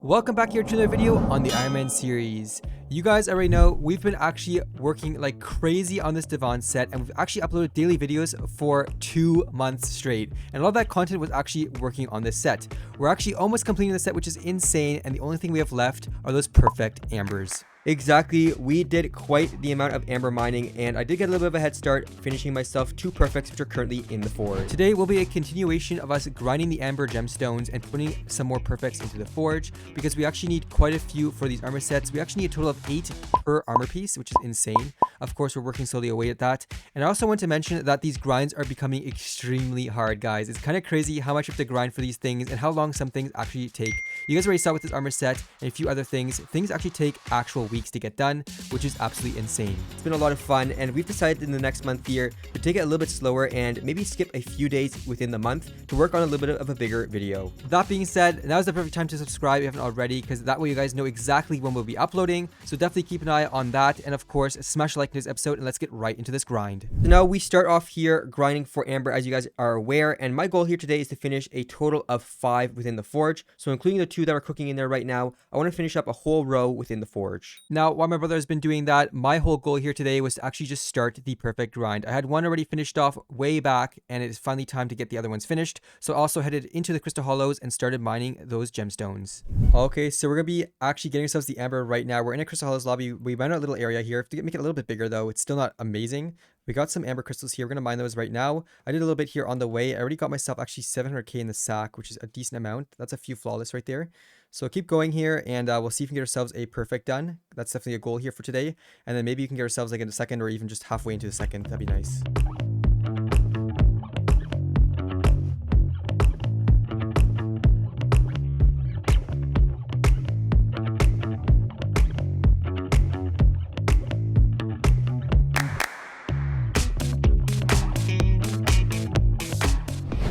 Welcome back here to another video on the Ironman series. You guys already know we've been actually working like crazy on this Devon set, and we've actually uploaded daily videos for 2 months straight, and a lot of that content was actually working on this set. We're actually almost completing the set, which is insane, and the only thing we have left are those perfect ambers. Exactly, we did quite the amount of amber mining, and I did get a little bit of a head start, finishing myself 2 perfects, which are currently in the forge. Today will be a continuation of us grinding the amber gemstones and putting some more perfects into the forge, because we actually need quite a few for these armor sets. We actually need a total of 8 per armor piece, which is insane. Of course, we're working slowly away at that. And I also want to mention that these grinds are becoming extremely hard, guys. It's kind of crazy how much you have to grind for these things and how long some things actually take. You guys already saw with this armor set and a few other things actually take actual weeks to get done, which is absolutely insane. It's been a lot of fun, and we've decided in the next month here to take it a little bit slower and maybe skip a few days within the month to work on a little bit of a bigger video. That being said, now is the perfect time to subscribe if you haven't already, because that way you guys know exactly when we'll be uploading. So definitely keep an eye on that, and of course smash a like in this episode, and let's get right into this grind. So now we start off here grinding for amber, as you guys are aware, and my goal here today is to finish a total of 5 within the forge. So including the 2 that are cooking in there right now, I want to finish up a whole row within the forge. Now, while my brother has been doing that, my whole goal here today was to actually just start the perfect grind. I had one already finished off way back, and it is finally time to get the other ones finished. So I also headed into the crystal hollows and started mining those gemstones. Okay, so we're gonna be actually getting ourselves the amber right now. We're in a crystal hollows lobby. We mined out a little area here to make it a little bit bigger, though. It's still not amazing. We got some amber crystals here. We're gonna mine those right now. I did a little bit here on the way. I already got myself actually 700k in the sack, which is a decent amount. That's a few flawless right there. So keep going here, and we'll see if we can get ourselves a perfect done. That's definitely a goal here for today. And then maybe you can get ourselves like in a second, or even just halfway into the second. That'd be nice.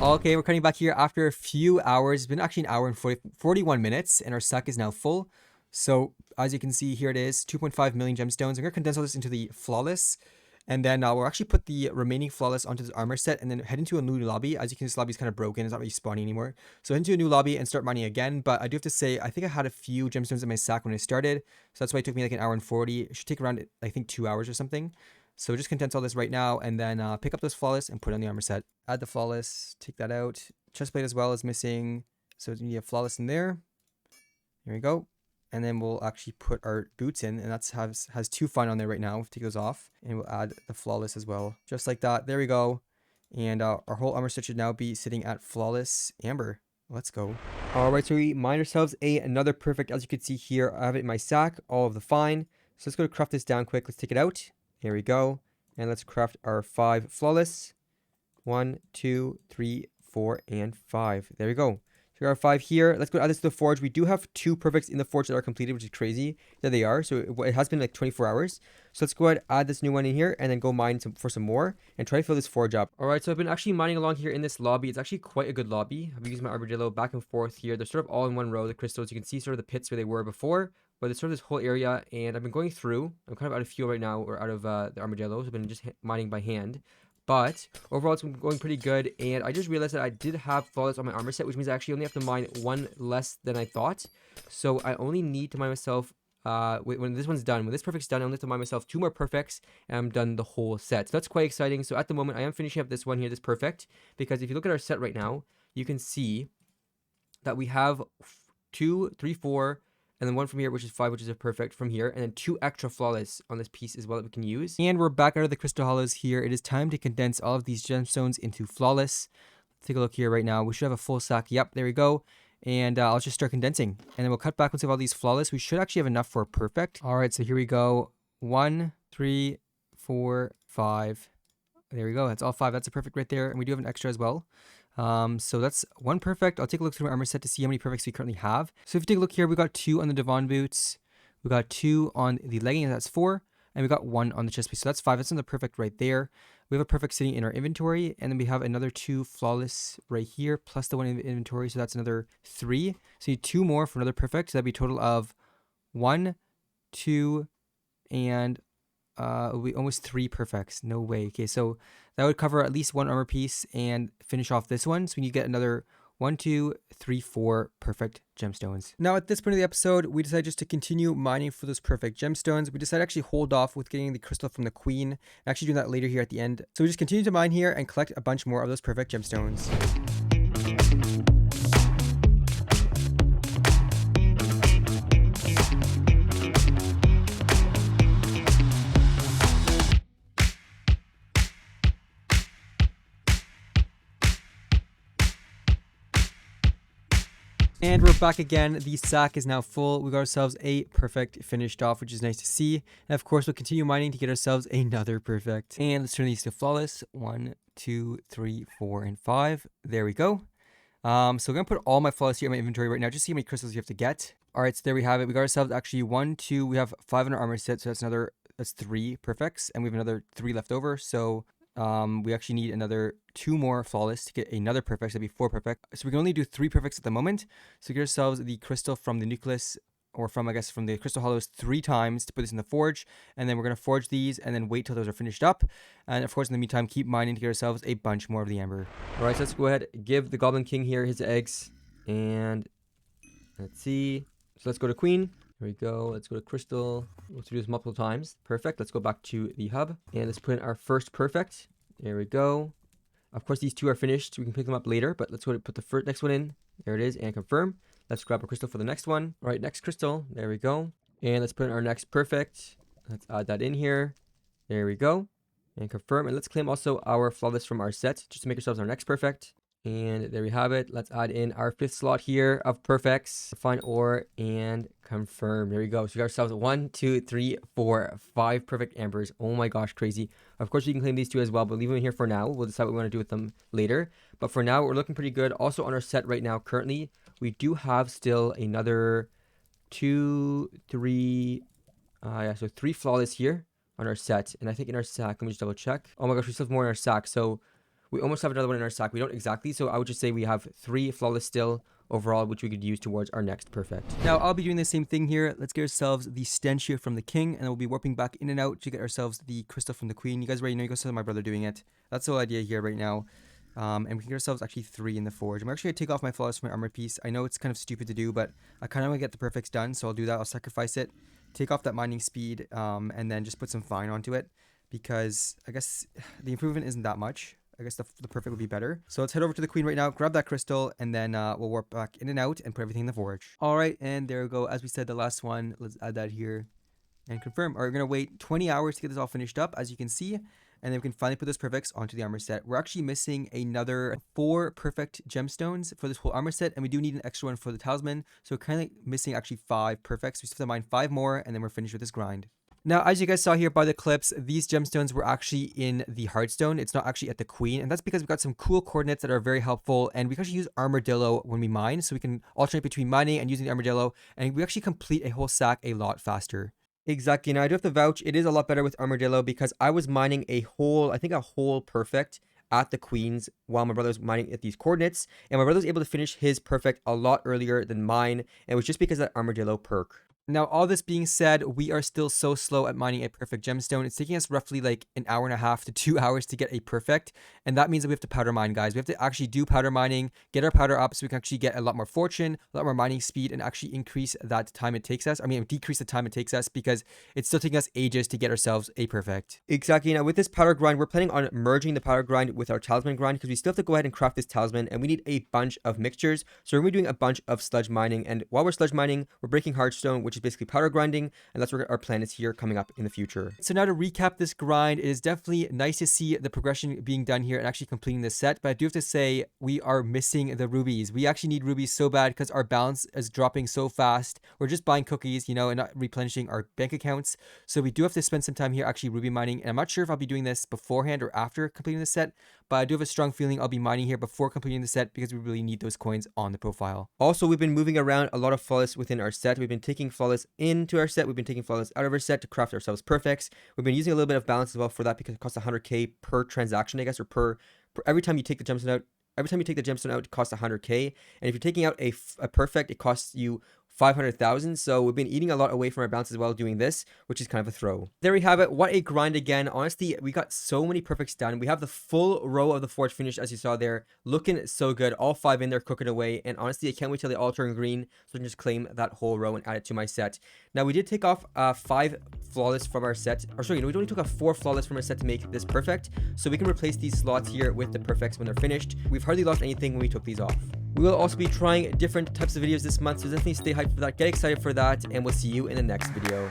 Okay, we're cutting back here after a few hours. It's been actually an hour and 41 minutes, and our sack is now full. So as you can see, here it is, 2.5 million gemstones. I'm going to condense all this into the flawless, and then we'll actually put the remaining flawless onto this armor set and then head into a new lobby. As you can see, this lobby is kind of broken. It's not really spawning anymore. So head into a new lobby and start mining again. But I do have to say, I think I had a few gemstones in my sack when I started. So that's why it took me like an hour and 40. It should take around, I think, 2 hours or something. So just condense all this right now, and then pick up those flawless and put on the armor set. Add the flawless, take that out. Chestplate as well is missing, so we need a flawless in there. Here we go. And then we'll actually put our boots in, and that's has 2 fine on there right now. We'll take those off, and we'll add the flawless as well. Just like that. There we go. And our whole armor set should now be sitting at flawless amber. Let's go. All right, so we mined ourselves another perfect. As you can see here, I have it in my sack, all of the fine. So let's go to craft this down quick. Let's take it out. Here we go. And let's craft our 5 flawless. 1, 2, 3, 4, and 5. There we go. So we got our 5 here. Let's go add this to the forge. We do have 2 perfects in the forge that are completed, which is crazy. There they are. So it has been like 24 hours. So let's go ahead, add this new one in here, and then go mine for some more and try to fill this forge up. All right, so I've been actually mining along here in this lobby. It's actually quite a good lobby. I've been using my armadillo back and forth here. They're sort of all in one row, the crystals. You can see sort of the pits where they were before. But there's sort of this whole area, and I've been going through. I'm kind of out of fuel right now, or out of the armadillos. I've been just mining by hand. But overall, it's been going pretty good, and I just realized that I did have flawless on my armor set, which means I actually only have to mine 1 less than I thought. So I only need to mine myself, when this one's done, when this perfect's done, I only have to mine myself 2 more perfects, and I'm done the whole set. So that's quite exciting. So at the moment, I am finishing up this one here, this perfect, because if you look at our set right now, you can see that we have 2, 3, 4, and then 1 from here, which is 5, which is a perfect from here. And then 2 extra flawless on this piece as well that we can use. And we're back out of the crystal hollows here. It is time to condense all of these gemstones into flawless. Let's take a look here right now. We should have a full sack. Yep, there we go. And I'll just start condensing. And then we'll cut back once we have all these flawless. We should actually have enough for a perfect. All right, so here we go. 1, 3, 4, 5. There we go. That's all 5. That's a perfect right there. And we do have an extra as well. So that's 1 perfect. I'll take a look through my armor set to see how many perfects we currently have. So if you take a look here, we got 2 on the Devon boots. We got 2 on the leggings. That's 4. And we got 1 on the chest piece. So that's 5. That's another perfect right there. We have a perfect sitting in our inventory. And then we have another 2 flawless right here, plus the 1 in the inventory. So that's another 3. So you need 2 more for another perfect. So that'd be a total of 1, 2, and it'll be almost 3 perfects. No way. Okay, so that would cover at least 1 armor piece and finish off this one. So we need to get another 1, 2, 3, 4 perfect gemstones. Now at this point of the episode, we decided just to continue mining for those perfect gemstones. We decided to actually hold off with getting the crystal from the queen, and actually do that later here at the end. So we just continue to mine here and collect a bunch more of those perfect gemstones. And we're back again. The sack is now full. We got ourselves a perfect finished off, which is nice to see. And of course, we'll continue mining to get ourselves another perfect. And let's turn these to flawless. 1, 2, 3, 4, and 5. There we go. So we're going to put all my flawless here in my inventory right now, just see how many crystals you have to get. All right, so there we have it. We got ourselves actually 1, 2, we have 5 in our armor set, so that's 3 perfects. And we have another 3 left over, so we actually need another 2 more flawless to get another perfect. So that'd be 4 perfect. So we can only do 3 perfects at the moment. So get ourselves the crystal from the nucleus, or from the crystal hollows 3 times to put this in the forge. And then we're going to forge these and then wait till those are finished up. And of course, in the meantime, keep mining to get ourselves a bunch more of the amber. All right, so let's go ahead, give the Goblin King here his eggs. And let's see. So let's go to Queen. Here we go. Let's go to Crystal. Let's do this multiple times. Perfect. Let's go back to the hub. And let's put in our first perfect. There we go. Of course, these 2 are finished. We can pick them up later, but let's go to put the next one in. There it is, and confirm. Let's grab a crystal for the next one. All right, next crystal. There we go. And let's put in our next perfect. Let's add that in here. There we go. And confirm. And let's claim also our flawless from our set, just to make ourselves our next perfect. And there we have it. Let's add in our 5th slot here of perfects. Find ore and confirm. There we go. So we got ourselves 1, 2, 3, 4, 5 perfect ambers. Oh my gosh, crazy. Of course, we can claim these 2 as well, but leave them here for now. We'll decide what we want to do with them later. But for now, we're looking pretty good. Also on our set right now, currently, we do have still another 2, 3, so 3 flawless here on our set. And I think in our sack, let me just double check. Oh my gosh, we still have more in our sack. So we almost have another one in our sack. We don't exactly, so I would just say we have 3 flawless still overall, which we could use towards our next perfect. Now, I'll be doing the same thing here. Let's get ourselves the stench here from the king, and then we'll be warping back in and out to get ourselves the crystal from the queen. You guys already know, you guys saw my brother doing it. That's the whole idea here right now. And we can get ourselves actually 3 in the forge. I'm actually going to take off my flawless from my armor piece. I know it's kind of stupid to do, but I kind of want to get the perfects done, so I'll do that. I'll sacrifice it, take off that mining speed, and then just put some fine onto it, because I guess the improvement isn't that much. I guess the perfect would be better. So let's head over to the queen right now, grab that crystal, and then we'll warp back in and out and put everything in the forge. All right, and there we go. As we said, the last one, let's add that here and confirm. All right, we're going to wait 20 hours to get this all finished up, as you can see, and then we can finally put those perfects onto the armor set. We're actually missing another 4 perfect gemstones for this whole armor set, and we do need an extra one for the talisman. So we're kind of missing actually 5 perfects. We still have to mine 5 more, and then we're finished with this grind. Now, as you guys saw here by the clips, these gemstones were actually in the Heartstone. It's not actually at the Queen, and that's because we've got some cool coordinates that are very helpful, and we can actually use Armadillo when we mine, so we can alternate between mining and using the Armadillo, and we actually complete a whole sack a lot faster. Exactly. Now, I do have to vouch, it is a lot better with Armadillo, because I was mining a whole perfect at the Queen's while my brother was mining at these coordinates, and my brother was able to finish his perfect a lot earlier than mine, and it was just because of that Armadillo perk. Now, all this being said, we are still so slow at mining a perfect gemstone. It's taking us roughly like an hour and a half to 2 hours to get a perfect. And that means that we have to powder mine, guys. We have to actually do powder mining, get our powder up so we can actually get a lot more fortune, a lot more mining speed, and actually increase that time it takes us. I mean, decrease the time it takes us, because it's still taking us ages to get ourselves a perfect. Exactly. Now, with this powder grind, we're planning on merging the powder grind with our talisman grind, because we still have to go ahead and craft this talisman, and we need a bunch of mixtures. So we're going to be doing a bunch of sludge mining. And while we're sludge mining, we're breaking Heartstone, which is basically powder grinding. And that's where our plan is here coming up in the future. So now to recap this grind, it is definitely nice to see the progression being done here and actually completing this set. But I do have to say, we are missing the rubies. We actually need rubies so bad because our balance is dropping so fast. We're just buying cookies, you know, and not replenishing our bank accounts. So we do have to spend some time here actually ruby mining. And I'm not sure if I'll be doing this beforehand or after completing the set, but I do have a strong feeling I'll be mining here before completing the set, because we really need those coins on the profile. Also, we've been moving around a lot of flawless within our set. We've been taking flawless into our set. We've been taking flawless out of our set to craft ourselves perfects. We've been using a little bit of balance as well for that, because it costs 100k per transaction, I guess, or per every time you take the gemstone out. Every time you take the gemstone out, it costs 100k. And if you're taking out a perfect, it costs you 500,000. So we've been eating a lot away from our balance as well doing this, which is kind of a throw. There we have it. What a grind again. Honestly, we got so many perfects done. We have the full row of the forge finished, as you saw there, looking so good. All 5 in there cooking away. And honestly, I can't wait till they all turn green so I can just claim that whole row and add it to my set. Now, we did take off 5 flawless from our set. Or sorry, we only took off 4 flawless from our set to make this perfect. So we can replace these slots here with the perfects when they're finished. We've hardly lost anything when we took these off. We will also be trying different types of videos this month, so definitely stay hyped for that. Get excited for that, and we'll see you in the next video.